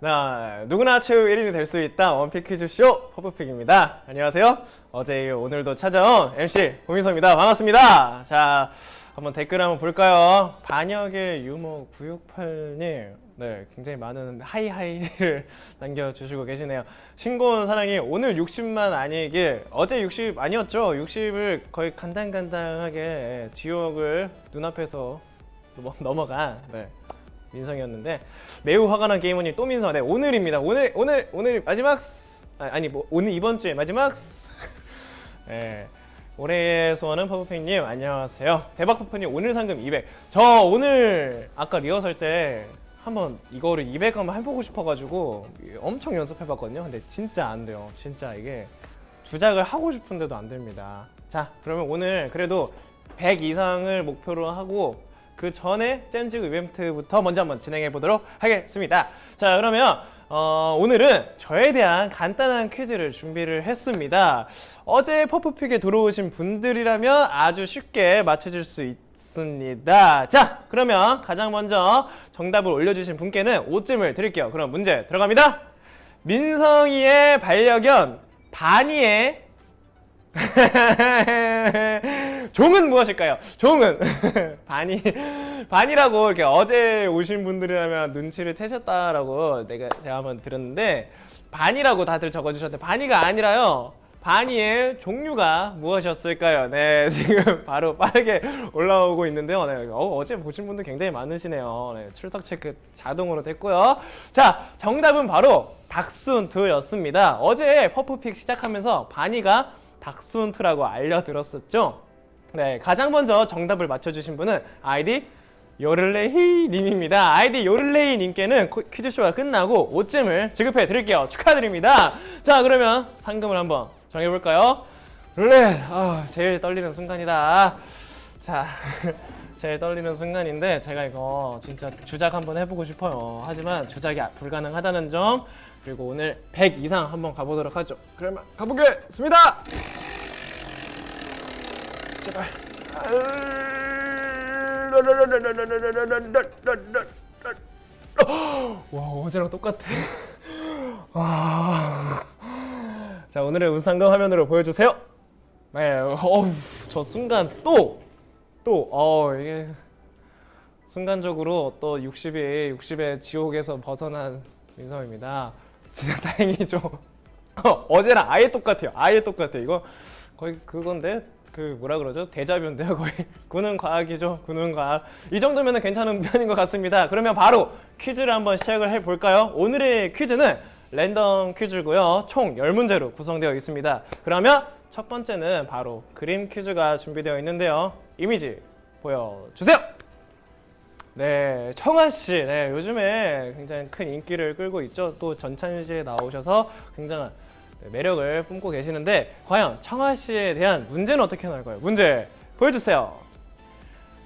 누구나 최후 1인이 될 수 있다 원픽 퀴즈쇼 퍼프픽입니다. 안녕하세요. 어제 이어 오늘도 찾아온 MC 고민서입니다. 반갑습니다. 자, 한번 댓글 한번 볼까요? 반역의 유머 968님, 네, 굉장히 많은 하이하이를 남겨주시고 계시네요. 싱거운 사랑이 오늘 60만 아니길, 어제 60 아니었죠? 60을 거의 간당간당하게 지옥을 눈앞에서 넘어간, 네, 민성이었는데, 매우 화가 난 게이머님 또 민성. 네, 오늘입니다. 오늘 마지막 오늘 이번 주에 마지막 네, 올해의 소원은 퍼프픽님 안녕하세요. 대박 퍼프님 오늘 상금 200. 저 오늘 아까 리허설 때 한번 이거를 200 한번 해보고 싶어가지고 엄청 연습해봤거든요. 근데 진짜 안 돼요. 진짜 이게 주작을 하고 싶은데도 안 됩니다. 자, 그러면 오늘 그래도 100 이상을 목표로 하고 그 전에 잼지구 이벤트부터 먼저 한번 진행해 보도록 하겠습니다. 자, 그러면 오늘은 저에 대한 간단한 퀴즈를 준비를 했습니다. 어제 퍼프픽에 들어오신 분들이라면 아주 쉽게 맞춰줄 수 있습니다. 자, 그러면 가장 먼저 정답을 올려주신 분께는 오찜을 드릴게요. 그럼 문제 들어갑니다. 민성이의 반려견 바니의 종은 무엇일까요? 종은 반이라고 이렇게 어제 오신 분들이라면 눈치를 채셨다라고 제가 한번 들었는데 반이라고 다들 적어주셨는데 반이가 아니라요. 바니의 종류가 무엇이었을까요? 네, 지금 바로 빠르게 올라오고 있는데요. 네, 어제 보신 분들 굉장히 많으시네요. 네, 출석 체크 자동으로 됐고요. 자, 정답은 바로 닥스훈트였습니다. 어제 퍼프픽 시작하면서 바니가 닥스훈트라고 알려드렸었죠. 네, 가장 먼저 정답을 맞춰주신 분은 아이디 요를레이 님입니다. 아이디 요를레이 님께는 퀴즈쇼가 끝나고 5잼을 지급해 드릴게요. 축하드립니다. 자, 그러면 상금을 한번 정해볼까요? 룰렛! 제일 떨리는 순간이다. 자, 제일 떨리는 순간인데 제가 이거 진짜 주작 한번 해보고 싶어요. 하지만 주작이 불가능하다는 점, 그리고 오늘 100 이상 한번 가보도록 하죠. 그러면 가보겠습니다! 제발. 와, 어제랑 똑같아. 자, 오늘의 우상금 화면으로 보여주세요. 네, 저 순간 이게 순간적으로 또 60의 지옥에서 벗어난 민성입니다. 진짜 다행이죠. 어제랑 아예 똑같아요. 아예 똑같아요. 이거 거의 그건데, 그 뭐라 그러죠? 데자뷰인데요. 거의 구는 과학이죠. 구는 과학. 이 정도면 괜찮은 편인 것 같습니다. 그러면 바로 퀴즈를 한번 시작을 해볼까요? 오늘의 퀴즈는 랜덤 퀴즈고요. 총 10문제로 구성되어 있습니다. 그러면 첫 번째는 바로 그림 퀴즈가 준비되어 있는데요. 이미지 보여주세요. 네, 청아씨. 네, 요즘에 굉장히 큰 인기를 끌고 있죠. 또 전찬시에 나오셔서 굉장한 매력을 뿜고 계시는데, 과연 청아씨에 대한 문제는 어떻게 나올까요? 문제 보여주세요.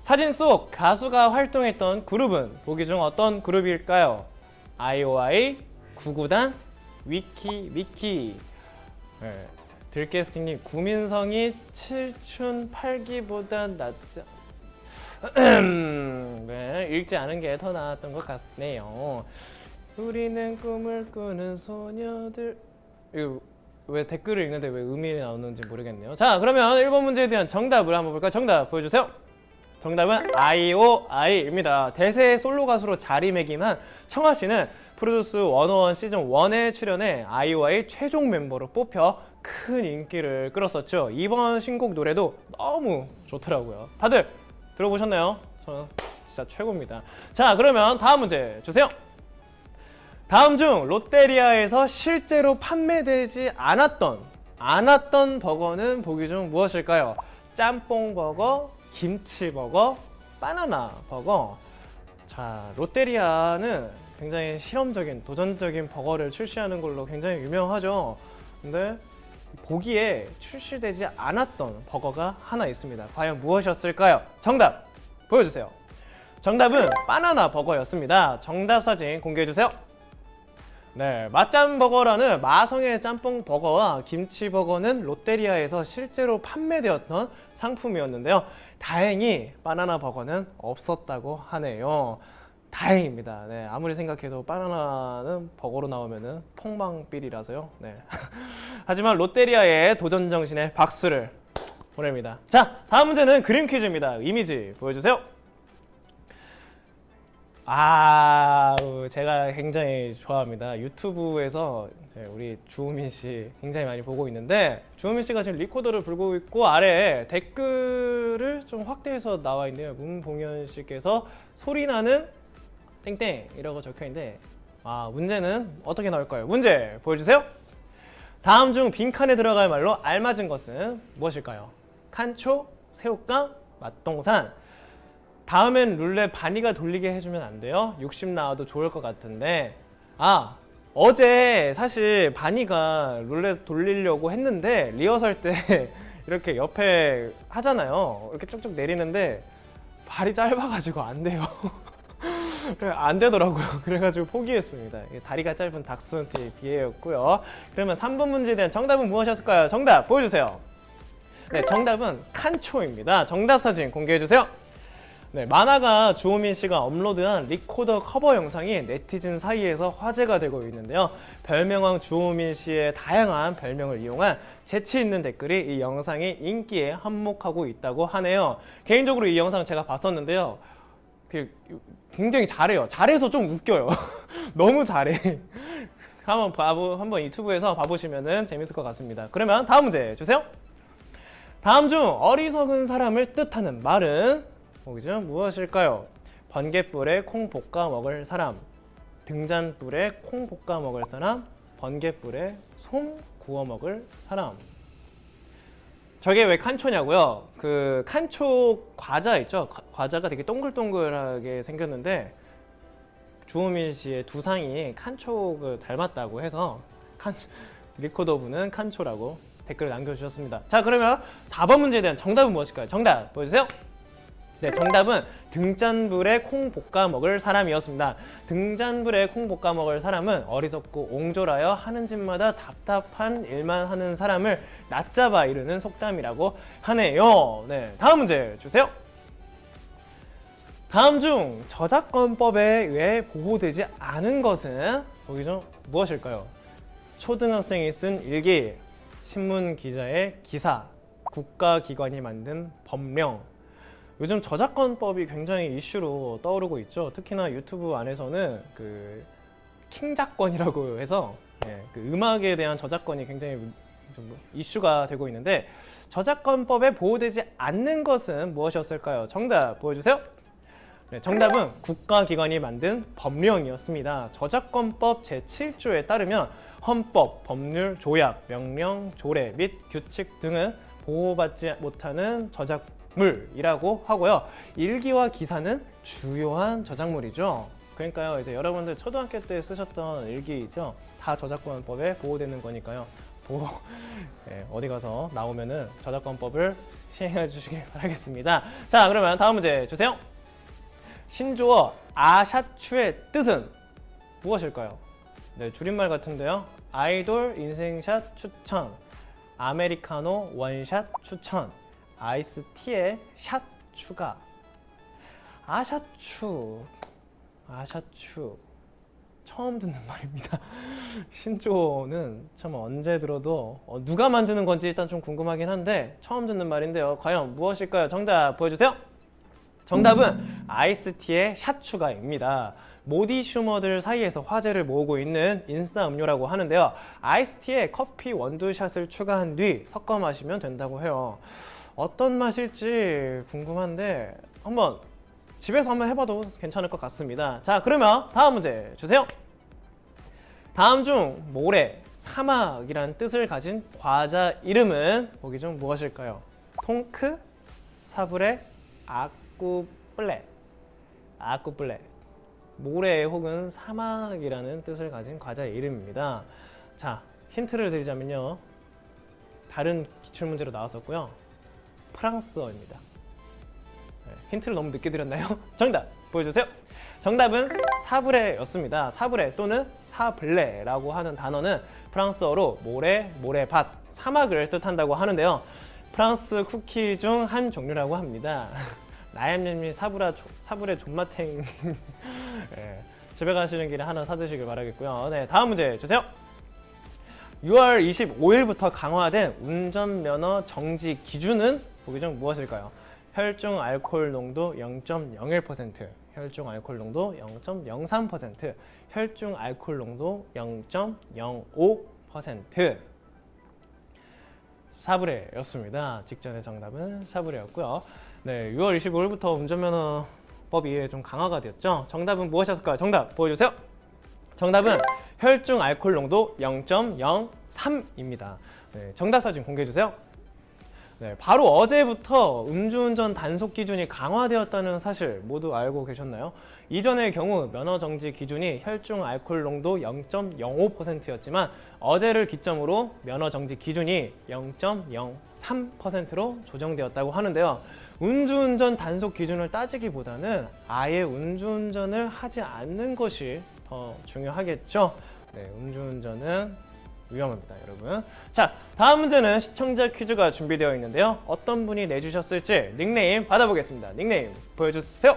사진 속 가수가 활동했던 그룹은 보기 중 어떤 그룹일까요? IOI, 구구단, 위키. 네, 들캐스팅님, 구민성이 7춘 8기보다 낫지. 네, 읽지 않은 게 더 나았던 것 같네요. 우리는 꿈을 꾸는 소녀들. 이거 왜 댓글을 읽는데 왜 음이 나오는지 모르겠네요. 자, 그러면 1번 문제에 대한 정답을 한번 볼까요? 정답 보여주세요. 정답은 IOI입니다. 대세 솔로 가수로 자리매김한 청아씨는 프로듀스 101 시즌 1에 출연해 IOI 최종 멤버로 뽑혀 큰 인기를 끌었었죠. 이번 신곡 노래도 너무 좋더라고요. 다들 들어보셨나요? 저는 진짜 최고입니다. 자, 그러면 다음 문제 주세요. 다음 중 롯데리아에서 실제로 판매되지 않았던 버거는 보기 중 무엇일까요? 짬뽕 버거, 김치 버거, 바나나 버거. 자, 롯데리아는 굉장히 실험적인, 도전적인 버거를 출시하는 걸로 굉장히 유명하죠. 근데 보기에 출시되지 않았던 버거가 하나 있습니다. 과연 무엇이었을까요? 정답 보여주세요. 정답은 바나나 버거였습니다. 정답 사진 공개해주세요. 네, 맛짬버거라는 마성의 짬뽕 버거와 김치 버거는 롯데리아에서 실제로 판매되었던 상품이었는데요. 다행히 바나나 버거는 없었다고 하네요. 다행입니다. 네, 아무리 생각해도 바나나는 버거로 나오면은 폭망삘이라서요. 네. 하지만 롯데리아의 도전 정신에 박수를 보냅니다. 자, 다음 문제는 그림 퀴즈입니다. 이미지 보여주세요. 제가 굉장히 좋아합니다. 유튜브에서 우리 주호민 씨 굉장히 많이 보고 있는데, 주호민 씨가 지금 리코더를 불고 있고 아래에 댓글을 좀 확대해서 나와 있네요. 문봉현 씨께서 소리나는 땡땡이라고 적혀 있는데, 문제는 어떻게 나올까요? 문제 보여주세요. 다음 중 빈칸에 들어갈 말로 알맞은 것은 무엇일까요? 칸초, 새우깡, 맛동산. 다음엔 룰렛 바니가 돌리게 해주면 안 돼요? 60 나와도 좋을 것 같은데. 어제 사실 바니가 룰렛 돌리려고 했는데 리허설 때 이렇게 옆에 하잖아요. 이렇게 쭉쭉 내리는데 발이 짧아가지고 안 돼요. 안 되더라고요. 그래가지고 포기했습니다. 다리가 짧은 닥스훈트의 비애였고요. 그러면 3번 문제에 대한 정답은 무엇이었을까요? 정답 보여주세요. 네, 정답은 칸초입니다. 정답 사진 공개해주세요. 네, 만화가 주호민 씨가 업로드한 리코더 커버 영상이 네티즌 사이에서 화제가 되고 있는데요. 별명왕 주호민 씨의 다양한 별명을 이용한 재치 있는 댓글이 이 영상의 인기에 한몫하고 있다고 하네요. 개인적으로 이 영상 제가 봤었는데요. 굉장히 잘해요. 잘해서 좀 웃겨요. 너무 잘해. 한번 유튜브에서 봐보시면 재밌을 것 같습니다. 그러면 다음 문제 주세요. 다음 중 어리석은 사람을 뜻하는 말은 무엇일까요? 번갯불에 콩 볶아 먹을 사람, 등잔불에 콩 볶아 먹을 사람, 번갯불에 솜 구워 먹을 사람. 저게 왜 칸초냐고요? 그 칸초 과자 있죠? 과자가 되게 동글동글하게 생겼는데 주호민 씨의 두상이 칸초 닮았다고 해서 리코더분은 칸초라고 댓글을 남겨주셨습니다. 자, 그러면 4번 문제에 대한 정답은 무엇일까요? 정답 보여주세요. 네, 정답은 등잔불에 콩 볶아 먹을 사람이었습니다. 등잔불에 콩 볶아 먹을 사람은 어리석고 옹졸하여 하는 짓마다 답답한 일만 하는 사람을 낮잡아 이르는 속담이라고 하네요. 네, 다음 문제 주세요. 다음 중 저작권법에 의해 보호되지 않은 것은 무엇일까요? 초등학생이 쓴 일기, 신문 기자의 기사, 국가기관이 만든 법령. 요즘 저작권법이 굉장히 이슈로 떠오르고 있죠. 특히나 유튜브 안에서는 킹작권이라고 해서 음악에 대한 저작권이 굉장히 좀 이슈가 되고 있는데, 저작권법에 보호되지 않는 것은 무엇이었을까요? 정답 보여주세요. 네, 정답은 국가기관이 만든 법령이었습니다. 저작권법 제7조에 따르면 헌법, 법률, 조약, 명령, 조례 및 규칙 등은 보호받지 못하는 저작물이라고 하고요. 일기와 기사는 주요한 저작물이죠. 그러니까요, 이제 여러분들 초등학교 때 쓰셨던 일기죠. 다 저작권법에 보호되는 거니까요. 어디 가서 나오면은 저작권법을 시행해 주시길 바라겠습니다. 자, 그러면 다음 문제 주세요. 신조어 아샤추의 뜻은 무엇일까요? 네, 줄임말 같은데요. 아이돌 인생샷 추천, 아메리카노 원샷 추천, 아이스티에 샷 추가. 아샤추 처음 듣는 말입니다. 신조어는 참 언제 들어도 누가 만드는 건지 일단 좀 궁금하긴 한데 처음 듣는 말인데요. 과연 무엇일까요? 정답 보여주세요. 정답은 아이스티의 샷 추가입니다. 모디 슈머들 사이에서 화제를 모으고 있는 인싸 음료라고 하는데요. 아이스티에 커피 원두샷을 추가한 뒤 섞어 마시면 된다고 해요. 어떤 맛일지 궁금한데 집에서 한번 해봐도 괜찮을 것 같습니다. 자, 그러면 다음 문제 주세요. 다음 중 모래, 사막이란 뜻을 가진 과자 이름은 보기 중 무엇일까요? 통크, 사브레, 아꾸플레. 모래 혹은 사막이라는 뜻을 가진 과자의 이름입니다. 자, 힌트를 드리자면요. 다른 기출문제로 나왔었고요. 프랑스어입니다. 힌트를 너무 늦게 드렸나요? 정답 보여주세요. 정답은 사브레였습니다. 사브레 또는 사블레라고 하는 단어는 프랑스어로 모래, 모래밭, 사막을 뜻한다고 하는데요. 프랑스 쿠키 중 한 종류라고 합니다. 나얌님이 사불의 존맛탱. 네, 집에 가시는 길에 하나 사드시길 바라겠고요. 네, 다음 문제 주세요. 6월 25일부터 강화된 운전면허 정지 기준은 보기 중 무엇일까요? 혈중 알코올 농도 0.01%, 혈중 알코올 농도 0.03%, 혈중 알코올 농도 0.05%. 샤브레였습니다. 직전의 정답은 샤브레였고요. 네, 6월 25일부터 운전면허법이 좀 강화가 되었죠. 정답은 무엇이었을까요? 정답 보여주세요. 정답은 혈중 알코올 농도 0.03입니다. 네, 정답 사진 공개해주세요. 네, 바로 어제부터 음주운전 단속 기준이 강화되었다는 사실 모두 알고 계셨나요? 이전의 경우 면허 정지 기준이 혈중 알코올 농도 0.05%였지만 어제를 기점으로 면허 정지 기준이 0.03%로 조정되었다고 하는데요. 음주운전 단속 기준을 따지기보다는 아예 음주운전을 하지 않는 것이 더 중요하겠죠. 네, 음주운전은 위험합니다, 여러분. 자, 다음 문제는 시청자 퀴즈가 준비되어 있는데요. 어떤 분이 내주셨을지 닉네임 받아보겠습니다. 닉네임 보여주세요.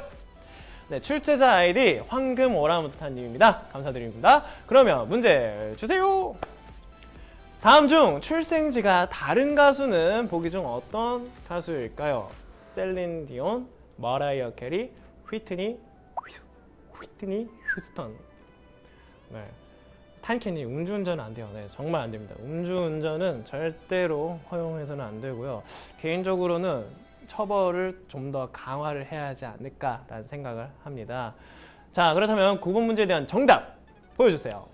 네, 출제자 아이디 황금 오라무타님입니다. 감사드립니다. 그러면 문제 주세요. 다음 중 출생지가 다른 가수는 보기 중 어떤 가수일까요? 셀린 디온, 머라이어 캐리, 휘트니 휴스턴. 네. 탄캔이 음주운전은 안 돼요. 네, 정말 안 됩니다. 음주운전은 절대로 허용해서는 안 되고요. 개인적으로는 처벌을 좀 더 강화를 해야 하지 않을까라는 생각을 합니다. 자, 그렇다면 9번 문제에 대한 정답 보여주세요.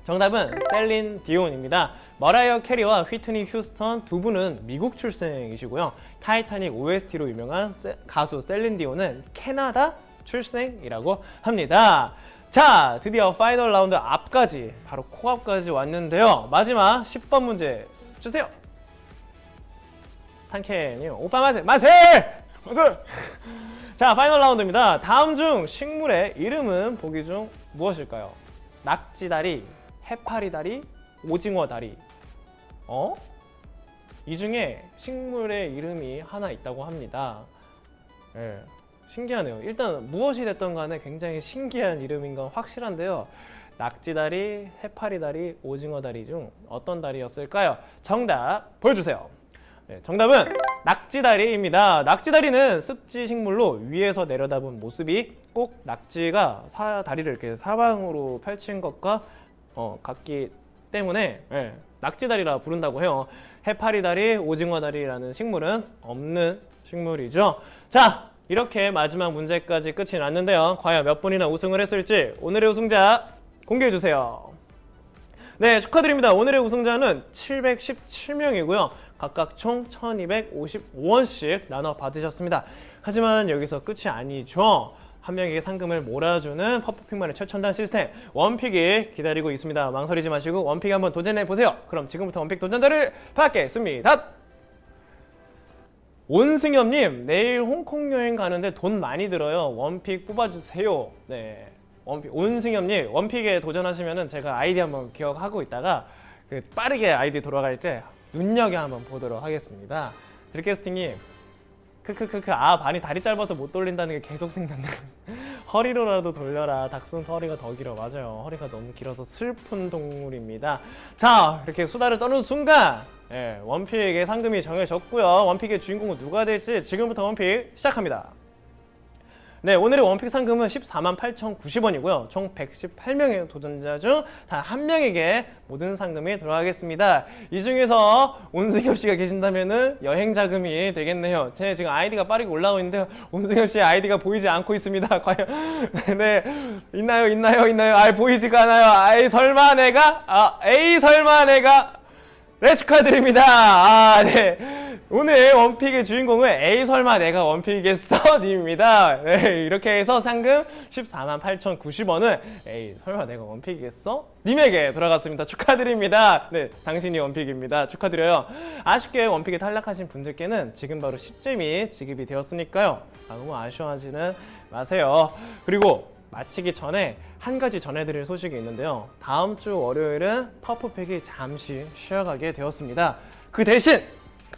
정답은 셀린 디온입니다. 머라이어 캐리와 휘트니 휴스턴 두 분은 미국 출생이시고요. 타이타닉 OST로 유명한 가수 셀린 디온은 캐나다 출생이라고 합니다. 자, 드디어 파이널 라운드 앞까지, 바로 코앞까지 왔는데요. 마지막 10번 문제 주세요. 탄캔님, 오빠 만세! 자, 파이널 라운드입니다. 다음 중 식물의 이름은 보기 중 무엇일까요? 낙지다리, 해파리다리, 오징어다리. 이 중에 식물의 이름이 하나 있다고 합니다. 네. 신기하네요. 일단 무엇이 됐던 간에 굉장히 신기한 이름인 건 확실한데요. 낙지다리, 해파리다리, 오징어다리 중 어떤 다리였을까요? 정답 보여주세요. 네, 정답은 낙지다리입니다. 낙지다리는 습지 식물로 위에서 내려다본 모습이 꼭 낙지가 다리를 이렇게 사방으로 펼친 것과 같기 때문에 낙지다리라 부른다고 해요. 해파리다리, 오징어다리라는 식물은 없는 식물이죠. 자, 이렇게 마지막 문제까지 끝이 났는데요. 과연 몇 분이나 우승을 했을지 오늘의 우승자 공개해주세요. 네, 축하드립니다. 오늘의 우승자는 717명이고요. 각각 총 1255원씩 나눠 받으셨습니다. 하지만 여기서 끝이 아니죠. 한 명에게 상금을 몰아주는 퍼프픽만의 최첨단 시스템 원픽이 기다리고 있습니다. 망설이지 마시고 원픽 한번 도전해보세요. 그럼 지금부터 원픽 도전자를 받겠습니다. 온승엽님, 내일 홍콩 여행 가는데 돈 많이 들어요. 원픽 뽑아주세요. 네, 원픽. 온승엽님, 원픽에 도전하시면은 제가 아이디 한번 기억하고 있다가 빠르게 아이디 돌아갈 때 눈여겨 한번 보도록 하겠습니다. 드리캐스팅님, 바니 다리 짧아서 못 돌린다는 게 계속 생각나. 허리로라도 돌려라. 닥스는 허리가 더 길어. 맞아요. 허리가 너무 길어서 슬픈 동물입니다. 자, 이렇게 수다를 떠는 순간 원픽의 상금이 정해졌고요. 원픽의 주인공은 누가 될지 지금부터 원픽 시작합니다. 네, 오늘의 원픽 상금은 148,090원이고요. 총 118명의 도전자 중 단 한 명에게 모든 상금이 돌아가겠습니다. 이 중에서 온승엽 씨가 계신다면은 여행 자금이 되겠네요. 제 지금 아이디가 빠르게 올라오고 있는데요. 온승엽 씨의 아이디가 보이지 않고 있습니다. 과연 네, 있나요? 보이지가 않아요. 에이 설마 내가 네, 축하드립니다. 네. 오늘 원픽의 주인공은 에이 설마 내가 원픽이겠어? 님입니다. 네, 이렇게 해서 상금 148,090원은 에이 설마 내가 원픽이겠어? 님에게 돌아갔습니다. 축하드립니다. 네, 당신이 원픽입니다. 축하드려요. 아쉽게 원픽에 탈락하신 분들께는 지금 바로 10점이 지급이 되었으니까요. 너무 아쉬워하지는 마세요. 그리고 마치기 전에 한 가지 전해드릴 소식이 있는데요. 다음 주 월요일은 퍼프픽이 잠시 쉬어가게 되었습니다. 그 대신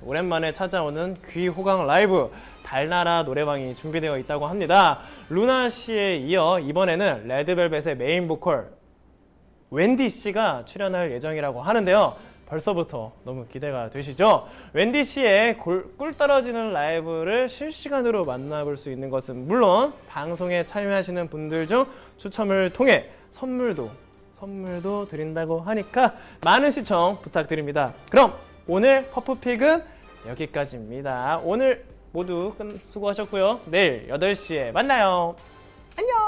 오랜만에 찾아오는 귀호강 라이브 달나라 노래방이 준비되어 있다고 합니다. 루나 씨에 이어 이번에는 레드벨벳의 메인 보컬 웬디 씨가 출연할 예정이라고 하는데요. 벌써부터 너무 기대가 되시죠? 웬디 씨의 꿀 떨어지는 라이브를 실시간으로 만나볼 수 있는 것은 물론 방송에 참여하시는 분들 중 추첨을 통해 선물도 드린다고 하니까 많은 시청 부탁드립니다. 그럼 오늘 퍼프픽은 여기까지입니다. 오늘 모두 수고하셨고요. 내일 8시에 만나요. 안녕!